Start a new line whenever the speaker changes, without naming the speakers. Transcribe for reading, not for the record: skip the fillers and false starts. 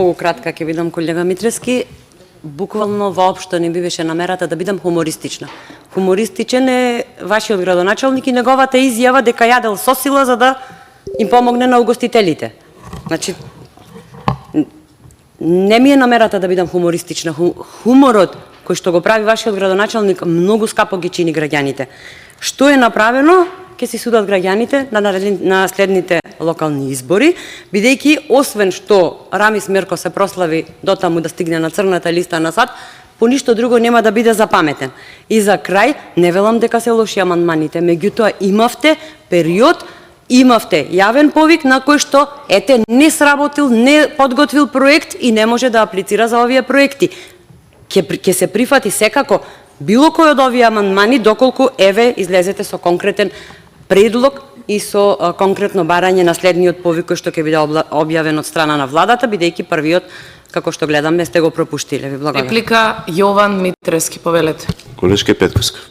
Многу кратка ќе бидам, колега Митрески. Буквално воопшто не би беше намерата да бидам хумористична. Хумористичен е вашиот градоначалник и неговата изјава дека јадел со сила за да им помогне на угостителите. Значи, не ми е намерата да бидам хумористична. Хуморот кој што го прави вашиот градоначалник многу скапо ги чини граѓаните. Што е направено, ќе си судат граѓаните на следните локални избори, бидејќи освен што Рамис Мерко се прослави дотаму да стигне на црната листа на САД, по ништо друго нема да биде запаметен. И за крај, не велам дека се лоши амандманите, меѓутоа имавте период, имавте јавен повик на кој што, ете, не сработил, не подготвил проект и не може да аплицира за овие проекти. Ќе се прифати секако било кој од овие амандмани, доколку, еве, излезете со конкретен предлог и со конкретно барање на следниот повик кој што ќе биде објавен од страна на владата, бидејќи првиот, како што гледаме, сте го пропуштиле. Ви благодарам.
Реплика Јован Митрески, повелете.
Колешке Петковска.